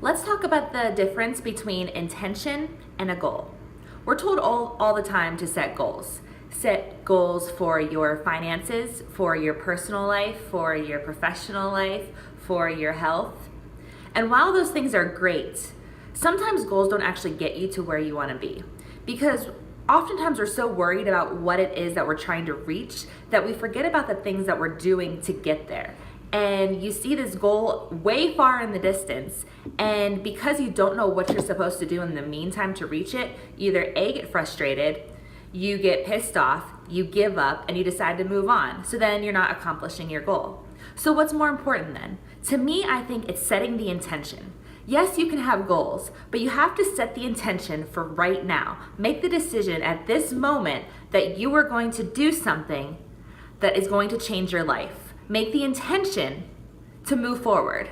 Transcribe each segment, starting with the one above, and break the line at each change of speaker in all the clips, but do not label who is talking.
Let's talk about the difference between intention and a goal. We're told all the time to set goals. Set goals for your finances, for your personal life, for your professional life, for your health. And while those things are great, sometimes goals don't actually get you to where you want to be. Because oftentimes we're so worried about what it is that we're trying to reach that we forget about the things that we're doing to get there. And you see this goal way far in the distance, and because you don't know what you're supposed to do in the meantime to reach it, you either A, get frustrated, you get pissed off, you give up, and you decide to move on. So then you're not accomplishing your goal. So what's more important then? To me, I think it's setting the intention. Yes, you can have goals, but you have to set the intention for right now. Make the decision at this moment that you are going to do something that is going to change your life. Make the intention to move forward.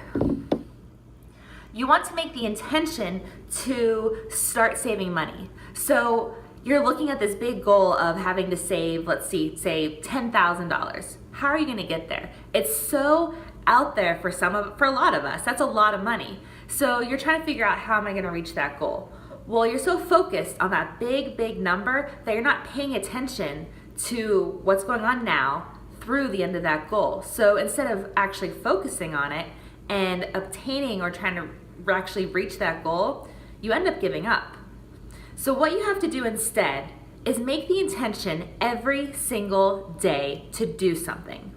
You want to make the intention to start saving money. So you're looking at this big goal of having to save, say $10,000. How are you going to get there? It's so out there for a lot of us. That's a lot of money. So you're trying to figure out, how am I going to reach that goal? Well, you're so focused on that big number that you're not paying attention to what's going on now through the end of that goal. So instead of actually focusing on it and obtaining or trying to actually reach that goal, you end up giving up. So what you have to do instead is make the intention every single day to do something.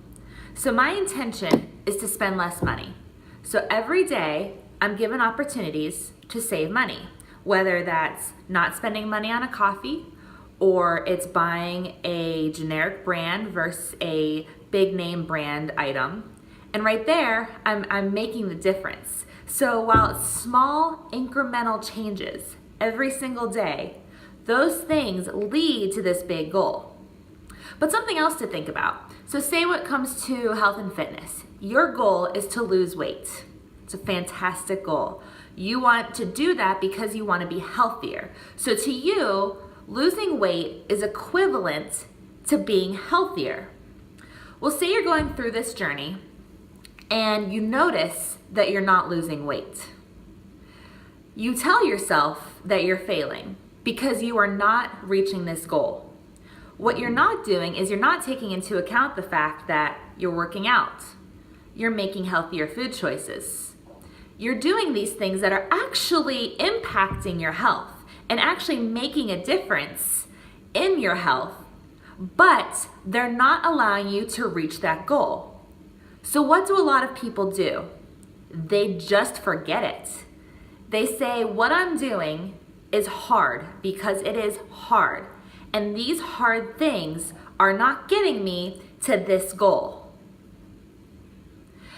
So my intention is to spend less money. So every day I'm given opportunities to save money, whether that's not spending money on a coffee, or it's buying a generic brand versus a big name brand item. And right there, I'm making the difference. So while it's small incremental changes every single day, those things lead to this big goal. But something else to think about. So say what comes to health and fitness. Your goal is to lose weight. It's a fantastic goal. You want to do that because you want to be healthier. So to you, losing weight is equivalent to being healthier. Well, say you're going through this journey and you notice that you're not losing weight. You tell yourself that you're failing because you are not reaching this goal. What you're not doing is you're not taking into account the fact that you're working out. You're making healthier food choices. You're doing these things that are actually impacting your health and actually making a difference in your health, but they're not allowing you to reach that goal. So what do a lot of people do? They just forget it. They say, what I'm doing is hard because it is hard, and these hard things are not getting me to this goal.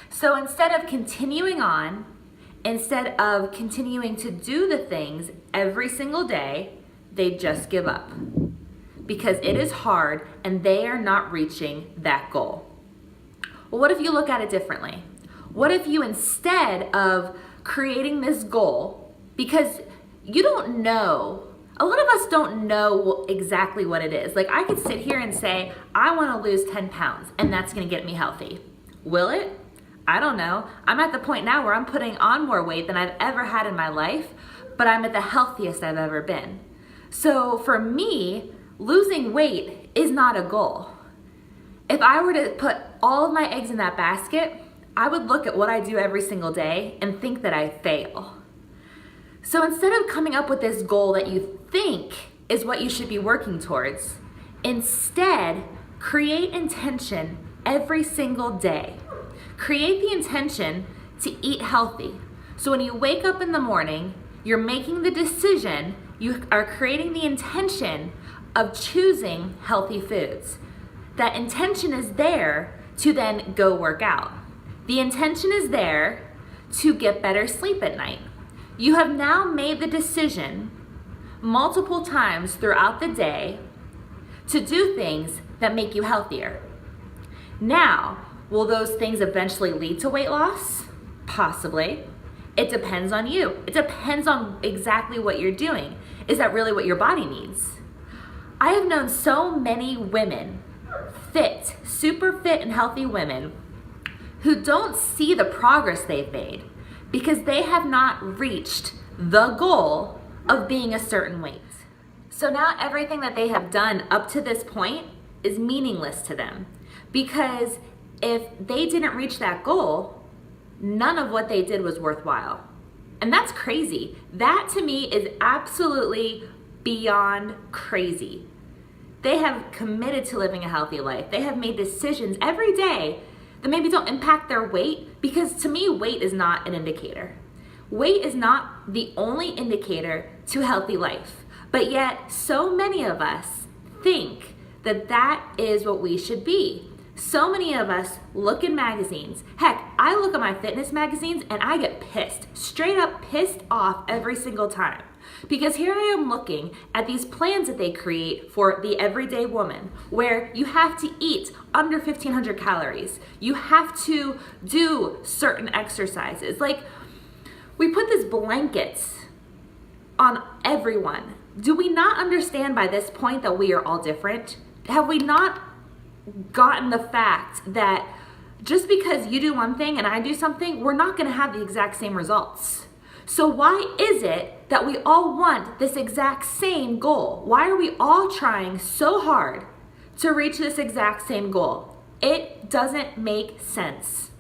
So instead of continuing on, instead of continuing to do the things every single day, they just give up because it is hard and they are not reaching that goal. Well, what if you look at it differently? What if you, instead of creating this goal, because you don't know, a lot of us don't know exactly what it is. Like, I could sit here and say, I want to lose 10 pounds and that's going to get me healthy. Will it? I don't know. I'm at the point now where I'm putting on more weight than I've ever had in my life, but I'm at the healthiest I've ever been. So for me, losing weight is not a goal. If I were to put all of my eggs in that basket, I would look at what I do every single day and think that I fail. So instead of coming up with this goal that you think is what you should be working towards, instead create intention every single day. Create the intention to eat healthy. So when you wake up in the morning, you're making the decision, you are creating the intention of choosing healthy foods. That intention is there to then go work out. The intention is there to get better sleep at night. You have now made the decision multiple times throughout the day to do things that make you healthier. Now, will those things eventually lead to weight loss? Possibly. It depends on you. It depends on exactly what you're doing. Is that really what your body needs? I have known so many women, fit, super fit and healthy women, who don't see the progress they've made because they have not reached the goal of being a certain weight. So now everything that they have done up to this point is meaningless to them, because if they didn't reach that goal, none of what they did was worthwhile. And that's crazy. That to me is absolutely beyond crazy. They have committed to living a healthy life. They have made decisions every day that maybe don't impact their weight, because to me, weight is not an indicator. Weight is not the only indicator to healthy life. But yet, so many of us think that that is what we should be. So many of us look in magazines. Heck, I look at my fitness magazines and I get pissed, straight up pissed off every single time. Because here I am looking at these plans that they create for the everyday woman, where you have to eat under 1,500 calories. You have to do certain exercises. Like, we put this blanket on everyone. Do we not understand by this point that we are all different? Have we not gotten the fact that just because you do one thing and I do something, we're not going to have the exact same results? So why is it that we all want this exact same goal? Why are we all trying so hard to reach this exact same goal? It doesn't make sense.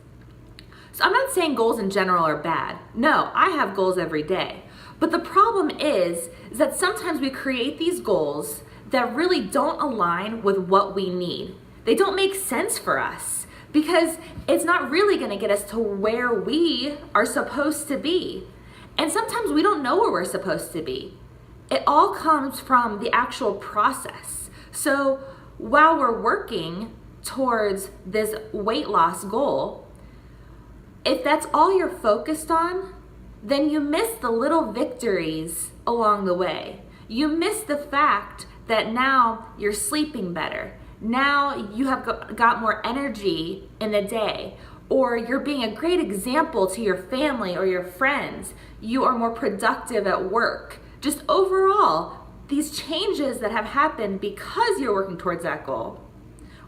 So I'm not saying goals in general are bad. No, I have goals every day. But the problem is that sometimes we create these goals that really don't align with what we need. They don't make sense for us because it's not really going to get us to where we are supposed to be. And sometimes we don't know where we're supposed to be. It all comes from the actual process. So while we're working towards this weight loss goal, if that's all you're focused on, then you miss the little victories along the way. You miss the fact that now you're sleeping better. Now you have got more energy in the day, or you're being a great example to your family or your friends. You are more productive at work. Just overall, these changes that have happened because you're working towards that goal,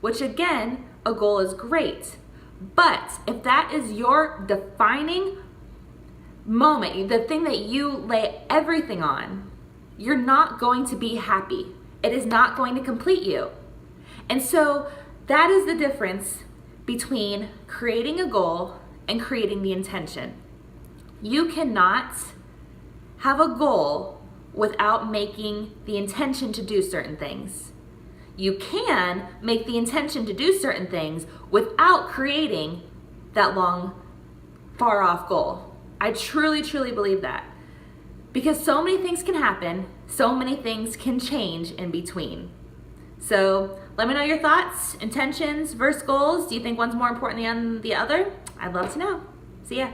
which again, a goal is great. But if that is your defining moment, the thing that you lay everything on, you're not going to be happy. It is not going to complete you. And so that is the difference between creating a goal and creating the intention. You cannot have a goal without making the intention to do certain things. You can make the intention to do certain things without creating that long, far off goal. I truly, truly believe that. Because so many things can happen, so many things can change in between. So let me know your thoughts, intentions versus goals. Do you think one's more important than the other? I'd love to know. See ya.